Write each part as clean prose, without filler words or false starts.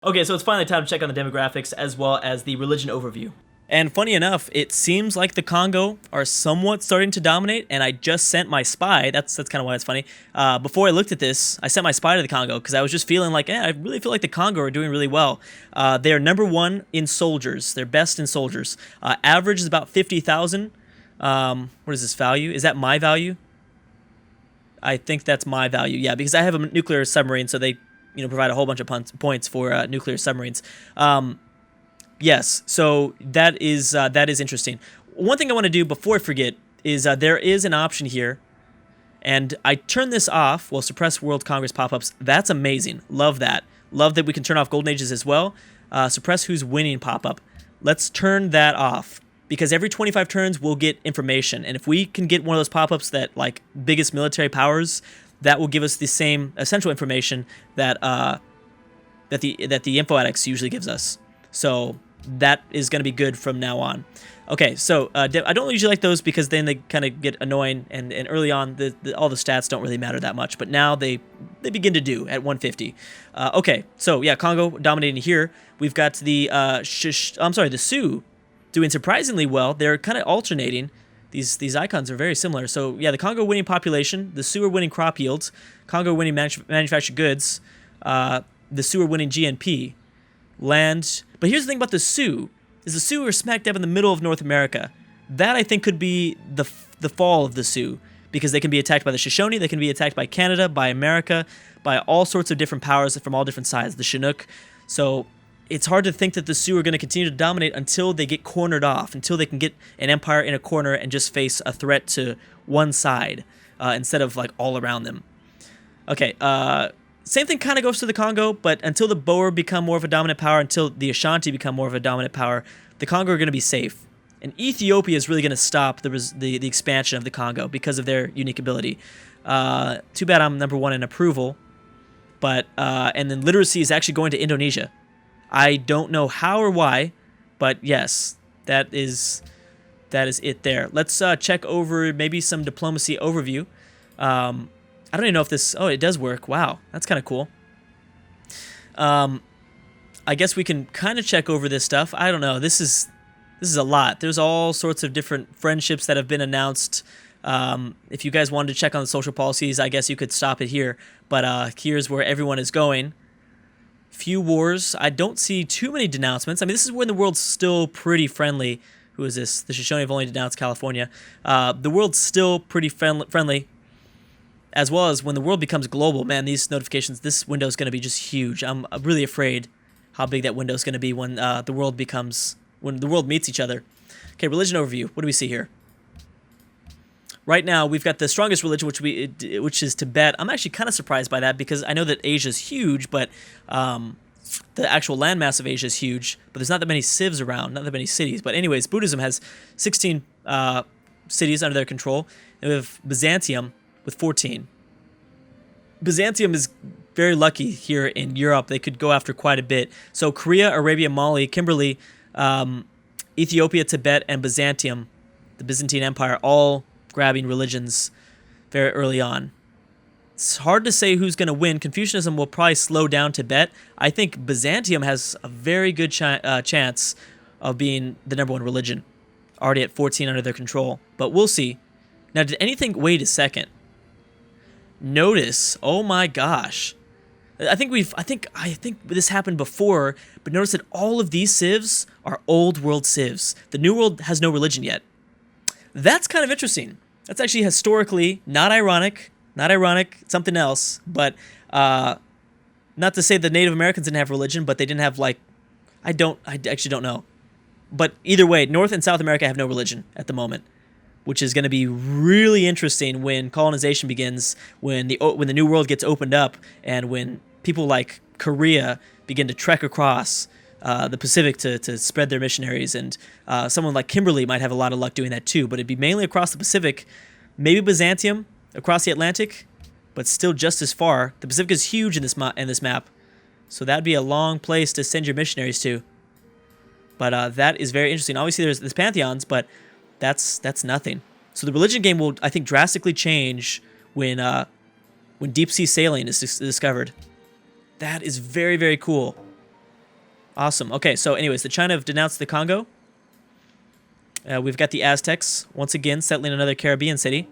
Okay, so it's finally time to check on the demographics as well as the religion overview. And funny enough, it seems like the Congo are somewhat starting to dominate, and I just sent my spy. That's kind of why it's funny. Before I looked at this, I sent my spy to the Congo because I was just feeling like, I really feel like the Congo are doing really well. They're number one in soldiers. They're best in soldiers. Average is about 50,000. What is this value? Is that my value? I think that's my value. Yeah, because I have a nuclear submarine, so they provide a whole bunch of points for nuclear submarines. Yes, so that is interesting. One thing I want to do before I forget is there is an option here, and I turn this off. Well, suppress World Congress pop-ups. That's amazing. Love that. Love that we can turn off Golden Ages as well. Suppress who's winning pop-up. Let's turn that off because every 25 turns we'll get information, and if we can get one of those pop-ups that like biggest military powers, that will give us the same essential information that the info addicts usually gives us. So that is going to be good from now on. Okay, so I don't usually like those because then they kind of get annoying, and early on all the stats don't really matter that much, but now they begin to do at 150. Okay, so yeah, Congo dominating here. We've got the the Sioux doing surprisingly well. They're kind of alternating. These icons are very similar. So yeah, the Congo winning population, the Sioux are winning crop yields, Congo winning manufactured goods, the Sioux are winning GNP, land. But here's the thing about the Sioux, is the Sioux are smack dab in the middle of North America. That I think could be the fall of the Sioux, because they can be attacked by the Shoshone, they can be attacked by Canada, by America, by all sorts of different powers from all different sides, the Chinook. So it's hard to think that the Sioux are going to continue to dominate until they get cornered off, until they can get an empire in a corner and just face a threat to one side instead of like all around them. Okay, same thing kind of goes to the Congo, but until the Boer become more of a dominant power, until the Ashanti become more of a dominant power, the Congo are going to be safe. And Ethiopia is really going to stop the expansion of the Congo because of their unique ability. Too bad I'm number one in approval, but and then literacy is actually going to Indonesia. I don't know how or why, but yes, that is it there. Let's check over maybe some diplomacy overview. I don't even know if this... Oh, it does work. Wow, that's kind of cool. I guess we can kind of check over this stuff. I don't know. This is a lot. There's all sorts of different friendships that have been announced. If you guys wanted to check on the social policies, I guess you could stop it here. But here's where everyone is going. Few wars. I don't see too many denouncements. I mean, this is when the world's still pretty friendly. Who is this? The Shoshone have only denounced California. The world's still pretty friendly. As well as when the world becomes global, man, these notifications, this window is going to be just huge. I'm really afraid how big that window is going to be when the world meets each other. Okay, religion overview. What do we see here? Right now, we've got the strongest religion, which is Tibet. I'm actually kind of surprised by that because I know that Asia's huge, but the actual landmass of Asia is huge. But there's not that many civs around, not that many cities. But anyways, Buddhism has 16 cities under their control. And we have Byzantium with 14. Byzantium is very lucky here in Europe. They could go after quite a bit. So Korea, Arabia, Mali, Kimberley, Ethiopia, Tibet, and Byzantium, the Byzantine Empire, all grabbing religions very early on. It's hard to say who's going to win. Confucianism will probably slow down Tibet. I think Byzantium has a very good chance of being the number one religion, already at 14 under their control. But we'll see. Now, did anything... Wait a second. Notice, oh my gosh. I think this happened before, but notice that all of these civs are old world civs. The new world has no religion yet. That's kind of interesting. That's actually historically not ironic, something else, but not to say the Native Americans didn't have religion, but they didn't have I actually don't know. But either way, North and South America have no religion at the moment, which is going to be really interesting when colonization begins, when the new world gets opened up, and when people like Korea begin to trek across the Pacific to spread their missionaries, and someone like Kimberley might have a lot of luck doing that too, but it'd be mainly across the Pacific, maybe Byzantium across the Atlantic, but still just as far. The Pacific is huge in this map, so that'd be a long place to send your missionaries to. But that is very interesting. Obviously, there's pantheons, but that's nothing. So the religion game will, I think, drastically change when deep sea sailing is discovered. That is very, very cool. Awesome. Okay, so anyways, the China have denounced the Congo. We've got the Aztecs, once again, settling another Caribbean city.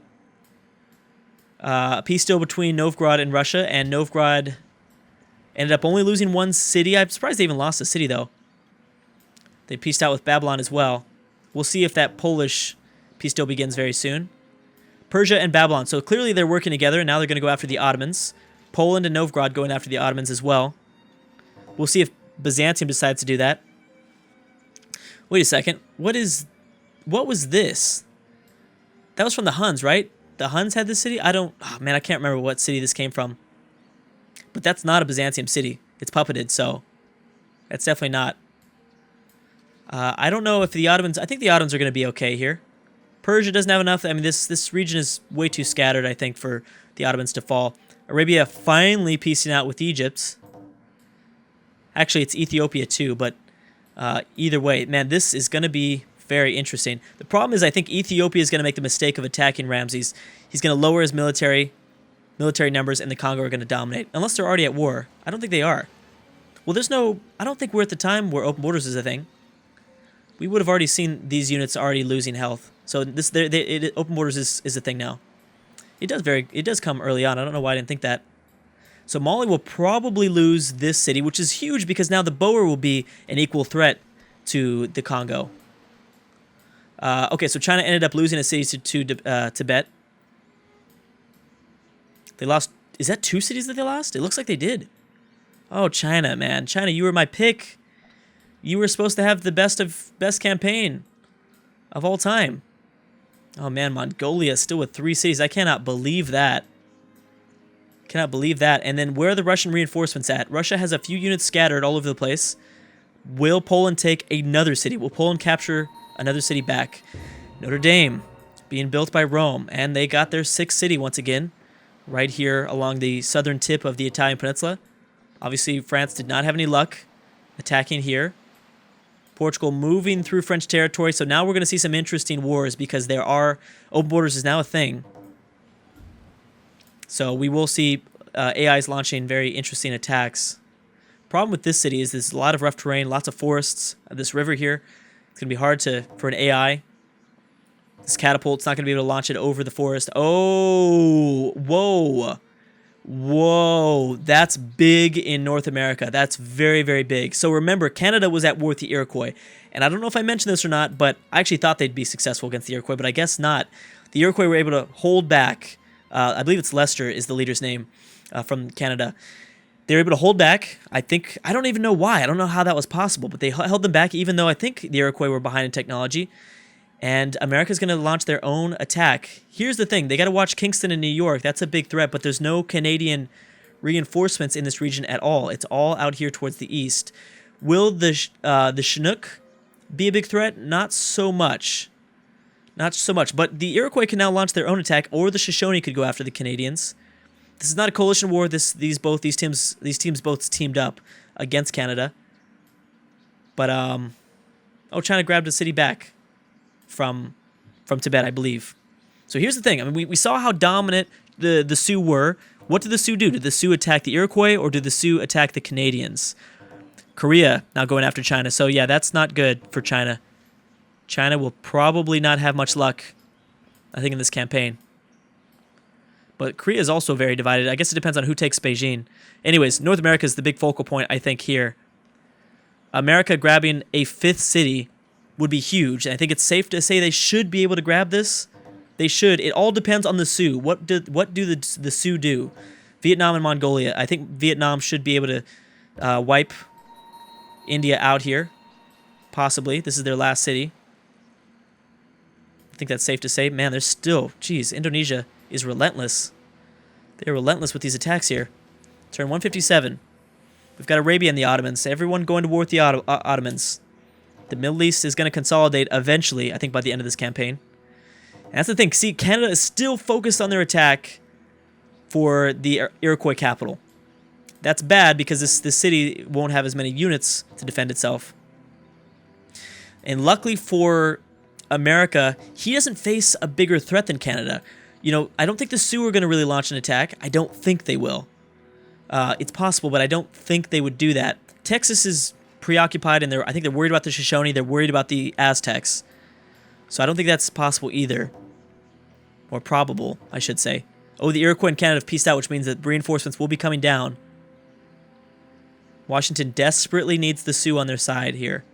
A peace deal between Novgorod and Russia, and Novgorod ended up only losing one city. I'm surprised they even lost a city, though. They peaced out with Babylon as well. We'll see if that Polish peace deal begins very soon. Persia and Babylon. So clearly they're working together, and now they're going to go after the Ottomans. Poland and Novgorod going after the Ottomans as well. We'll see if Byzantium decides to do that. Wait a second. What was this? That was from the Huns, right? The Huns had this city? Oh man, I can't remember what city this came from. But that's not a Byzantium city. It's puppeted, so that's definitely not. I don't know if the Ottomans... I think the Ottomans are going to be okay here. Persia doesn't have enough. I mean, this region is way too scattered, I think, for the Ottomans to fall. Arabia finally piecing out with Egypt. Actually, it's Ethiopia too, but either way, man, this is going to be very interesting. The problem is I think Ethiopia is going to make the mistake of attacking Ramses. He's going to lower his military numbers, and the Congo are going to dominate. Unless they're already at war. I don't think they are. Well, I don't think we're at the time where open borders is a thing. We would have already seen these units already losing health. So open borders is a thing now. It does come early on. I don't know why I didn't think that. So Mali will probably lose this city, which is huge because now the Boer will be an equal threat to the Congo. Okay, so China ended up losing a city to Tibet. They lost... Is that 2 cities that they lost? It looks like they did. Oh, China, man. China, you were my pick. You were supposed to have the best campaign of all time. Oh, man, Mongolia still with 3 cities. I cannot believe that. Cannot believe that. And then where are the Russian reinforcements at? Russia has a few units scattered all over the place. Will Poland take another city? Will Poland capture another city back? Notre Dame being built by Rome. And they got their 6th city once again. Right here along the southern tip of the Italian peninsula. Obviously, France did not have any luck attacking here. Portugal moving through French territory. So now we're going to see some interesting wars because open borders is now a thing. So we will see AIs launching very interesting attacks. Problem with this city is there's a lot of rough terrain, lots of forests. This river here, it's going to be hard for an AI. This catapult's not going to be able to launch it over the forest. Oh, whoa. Whoa, that's big in North America. That's very, very big. So remember, Canada was at war with the Iroquois. And I don't know if I mentioned this or not, but I actually thought they'd be successful against the Iroquois, but I guess not. The Iroquois were able to hold back. I believe it's Lester is the leader's name from Canada. They were able to hold back. I don't even know why. I don't know how that was possible, but they held them back even though I think the Iroquois were behind in technology. And America's going to launch their own attack. Here's the thing. They got to watch Kingston and New York. That's a big threat, but there's no Canadian reinforcements in this region at all. It's all out here towards the east. Will the Chinook be a big threat? Not so much. Not so much. But the Iroquois can now launch their own attack, or the Shoshone could go after the Canadians. This is not a coalition war. These teams both teamed up against Canada. But China grabbed a city back from Tibet, I believe. So here's the thing. I mean, we saw how dominant the Sioux were. What did the Sioux do? Did the Sioux attack the Iroquois, or did the Sioux attack the Canadians? Korea now going after China. So yeah, that's not good for China. China will probably not have much luck, I think, in this campaign. But Korea is also very divided. I guess it depends on who takes Beijing. Anyways, North America is the big focal point, I think, here. America grabbing a 5th city would be huge. And I think it's safe to say they should be able to grab this. They should. It all depends on the Sioux. What do the Sioux do? Vietnam and Mongolia. I think Vietnam should be able to wipe India out here. Possibly. This is their last city. I think that's safe to say. Man, there's still... Geez, Indonesia is relentless. They're relentless with these attacks here. Turn 157. We've got Arabia and the Ottomans. Everyone going to war with the Ottomans. The Middle East is going to consolidate eventually, I think, by the end of this campaign. And that's the thing. See, Canada is still focused on their attack for the Iroquois capital. That's bad because this city won't have as many units to defend itself. And luckily for America, he doesn't face a bigger threat than Canada. You know, I don't think the Sioux are going to really launch an attack. I don't think they will. It's possible, but I don't think they would do that. Texas is preoccupied, and I think they're worried about the Shoshone. They're worried about the Aztecs. So I don't think that's possible either. Or probable, I should say. Oh, the Iroquois and Canada have peaced out, which means that reinforcements will be coming down. Washington desperately needs the Sioux on their side here.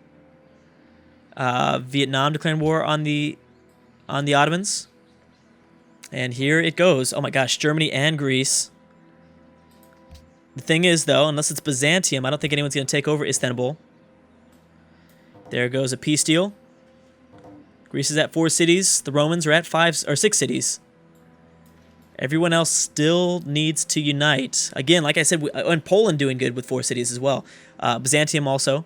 Vietnam declaring war on the Ottomans. And here it goes. Oh my gosh, Germany and Greece. The thing is, though, unless it's Byzantium, I don't think anyone's going to take over Istanbul. There goes a peace deal. Greece is at 4 cities. The Romans are at 5 or 6 cities. Everyone else still needs to unite. Again, like I said, and Poland doing good with 4 cities as well. Byzantium also.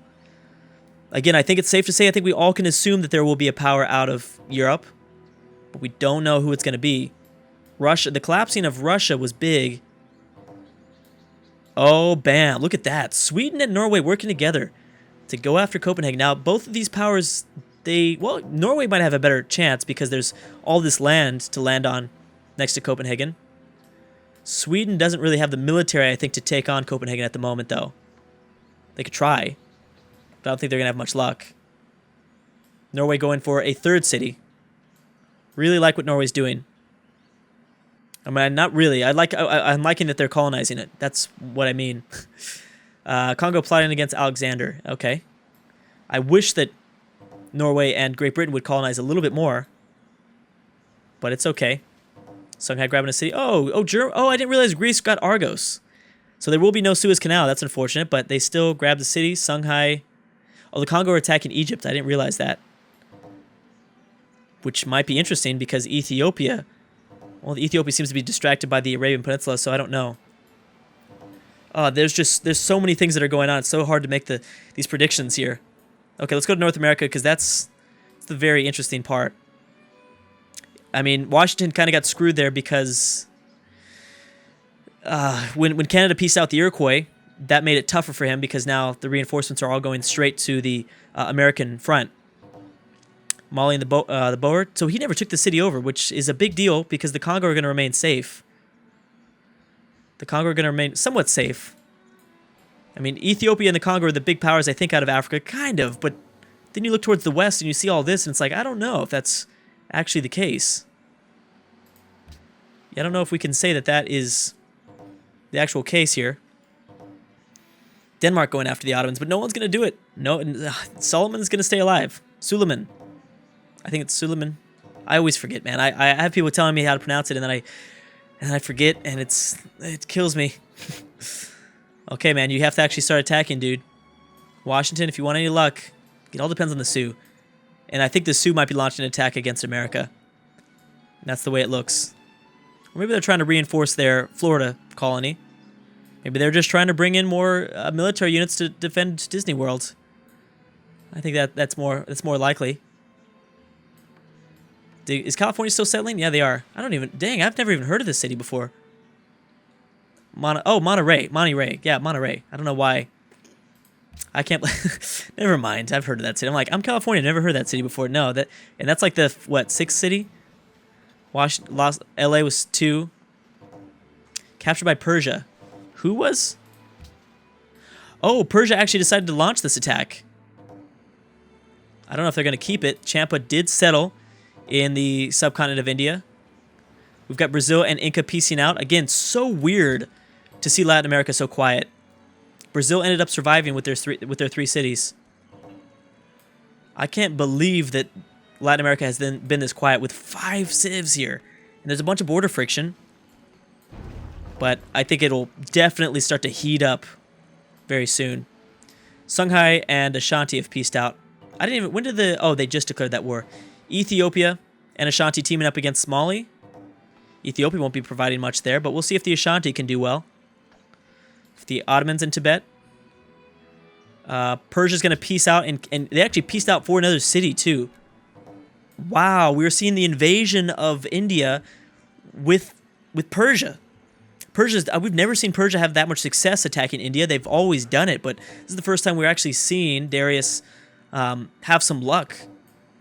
Again, I think it's safe to say I think we all can assume that there will be a power out of Europe. But we don't know who it's going to be. Russia, the collapsing of Russia was big. Oh, bam. Look at that. Sweden and Norway working together to go after Copenhagen. Now, both of these powers, well, Norway might have a better chance because there's all this land to land on next to Copenhagen. Sweden doesn't really have the military, I think, to take on Copenhagen at the moment, though. They could try, but I don't think they're going to have much luck. Norway going for a 3rd city. Really like what Norway's doing. I mean, not really. I'm liking that they're colonizing it. That's what I mean. Congo plotting against Alexander. Okay. I wish that Norway and Great Britain would colonize a little bit more. But it's okay. Shanghai grabbing a city. Oh, I didn't realize Greece got Argos. So there will be no Suez Canal. That's unfortunate. But they still grabbed the city. Shanghai. Oh, the Congo are attacking Egypt. I didn't realize that. Which might be interesting because Ethiopia... Well, Ethiopia seems to be distracted by the Arabian Peninsula, so I don't know. There's so many things that are going on. It's so hard to make these predictions here. Okay, let's go to North America because that's the very interesting part. I mean, Washington kind of got screwed there because when Canada pieced out the Iroquois, that made it tougher for him because now the reinforcements are all going straight to the American front. Mali and the Boer. So he never took the city over, which is a big deal because the Congo are going to remain safe. The Congo are going to remain somewhat safe. I mean, Ethiopia and the Congo are the big powers, I think, out of Africa. Kind of, but then you look towards the west and you see all this, and it's like, I don't know if that's actually the case. Yeah, I don't know if we can say that that is the actual case here. Denmark going after the Ottomans, but no one's going to do it. No, Solomon's going to stay alive. Suleiman. I think it's Suleiman. I always forget, man. I have people telling me how to pronounce it, and then I forget, and it kills me. Okay, man, you have to actually start attacking, dude. Washington, if you want any luck, it all depends on the Sioux. And I think the Sioux might be launching an attack against America. And that's the way it looks. Or maybe they're trying to reinforce their Florida colony. Maybe they're just trying to bring in more military units to defend Disney World. I think that's more likely. Is California still settling? Yeah, they are. Dang, I've never even heard of this city before. Monterey. Yeah, Monterey. I don't know why. I can't... Never mind. I've heard of that city. I'm like, I'm California. Never heard of that city before. No, and that's like the, 6th city? LA was 2. Captured by Persia. Who was? Oh, Persia actually decided to launch this attack. I don't know if they're going to keep it. Champa did settle in the subcontinent of India. We've got Brazil and Inca piecing out. Again, so weird to see Latin America so quiet. Brazil ended up surviving with their 3 cities. I can't believe that Latin America has been this quiet with 5 civs here. And there's a bunch of border friction. But I think it'll definitely start to heat up very soon. Songhai and Ashanti have pieced out. When did they just declared that war. Ethiopia and Ashanti teaming up against Mali. Ethiopia won't be providing much there, but we'll see if the Ashanti can do well. If the Ottomans in Tibet. Persia's going to peace out, and they actually peaced out for another city, too. Wow, we're seeing the invasion of India with Persia. We've never seen Persia have that much success attacking India. They've always done it, but this is the first time we're actually seeing Darius have some luck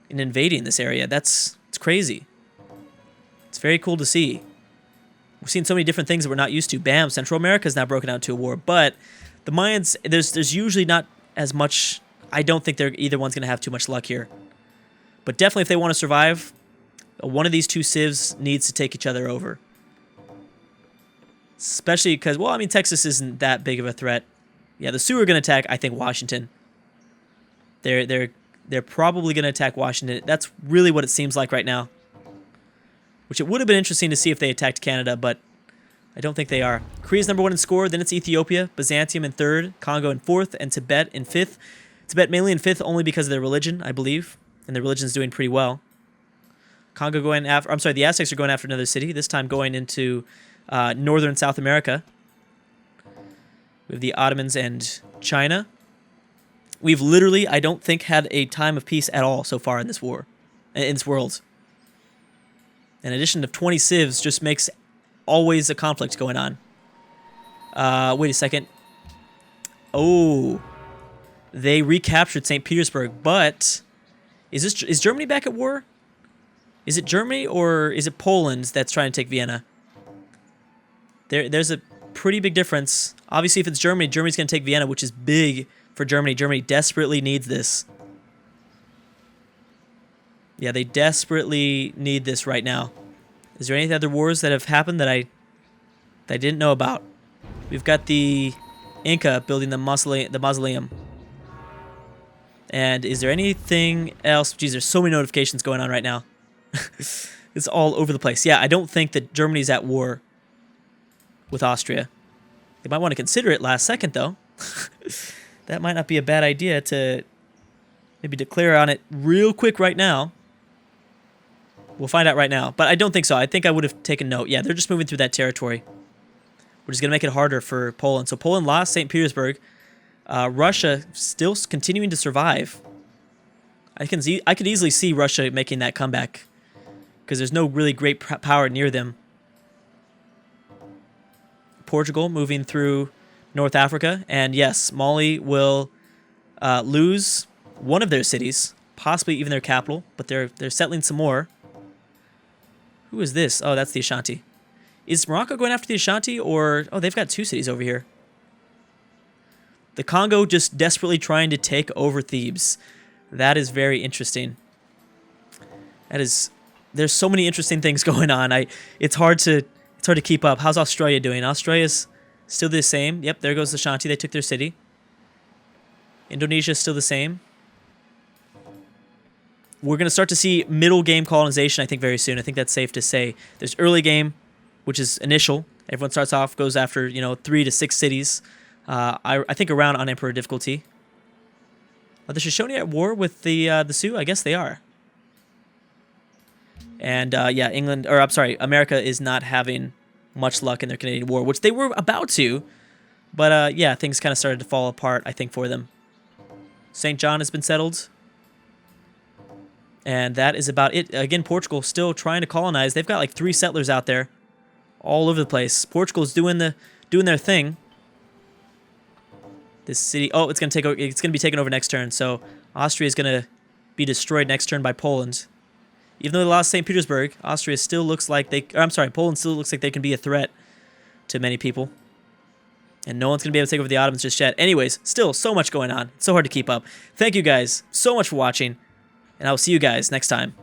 in invading this area. It's crazy. It's very cool to see. We've seen so many different things that we're not used to. Bam, Central America's now broken out into a war, but the Mayans, there's usually not as much. I don't think either one's going to have too much luck here. But definitely if they want to survive, one of these two civs needs to take each other over. Especially because, well, I mean, Texas isn't that big of a threat. Yeah, the Sioux are going to attack, I think, Washington. They're probably going to attack Washington. That's really what it seems like right now. Which it would have been interesting to see if they attacked Canada, but I don't think they are. Korea's #1 in score, then it's Ethiopia, Byzantium in 3rd, Congo in 4th, and Tibet in 5th. Tibet mainly in 5th only because of their religion, I believe, and their religion's doing pretty well. Congo going after, I'm sorry, the Aztecs are going after another city, this time going into northern South America. We have the Ottomans and China. We've literally, I don't think, had a time of peace at all so far in this war, in this world. An addition of 20 civs just makes always a conflict going on. Wait a second. Oh, they recaptured St. Petersburg, but is Germany back at war? Is it Germany or is it Poland that's trying to take Vienna? There's a pretty big difference. Obviously, if it's Germany, Germany's going to take Vienna, which is big for Germany. Germany desperately needs this. Yeah, they desperately need this right now. Is there any other wars that have happened that I didn't know about? We've got the Inca building the mausoleum. And is there anything else? Geez, there's so many notifications going on right now. It's all over the place. Yeah, I don't think that Germany's at war with Austria. They might want to consider it last second, though. That might not be a bad idea to maybe declare on it real quick right now. We'll find out right now. But I don't think so. I think I would have taken note. Yeah, they're just moving through that territory, which is going to make it harder for Poland. So Poland lost St. Petersburg. Russia still continuing to survive. I could easily see Russia making that comeback because there's no really great power near them. Portugal moving through North Africa. And yes, Mali will lose one of their cities, possibly even their capital, but they're settling some more. Who is this? Oh, that's the Ashanti. Is Morocco going after the Ashanti or... Oh, they've got 2 cities over here. The Congo just desperately trying to take over Thebes. That is very interesting. That is... There's so many interesting things going on. It's hard to keep up. How's Australia doing? Australia's still the same. Yep, there goes the Ashanti. They took their city. Indonesia's still the same. We're going to start to see middle game colonization, I think, very soon. I think that's safe to say. There's early game, which is initial. Everyone starts off, goes after, 3 to 6 cities. I think around on Emperor difficulty. Are the Shoshone at war with the Sioux? I guess they are. And yeah, America is not having much luck in their Canadian war, which they were about to. But yeah, things kind of started to fall apart, I think, for them. St. John has been settled. And that is about it. Again, Portugal still trying to colonize. They've got like 3 settlers out there all over the place. Portugal's doing their thing. This city, oh, it's gonna be taken over next turn. So Austria is gonna be destroyed next turn by Poland. Even though they lost St. Petersburg, Poland still looks like they can be a threat to many people. And no one's gonna be able to take over the Ottomans just yet. Anyways, still so much going on. It's so hard to keep up. Thank you guys so much for watching, and I will see you guys next time.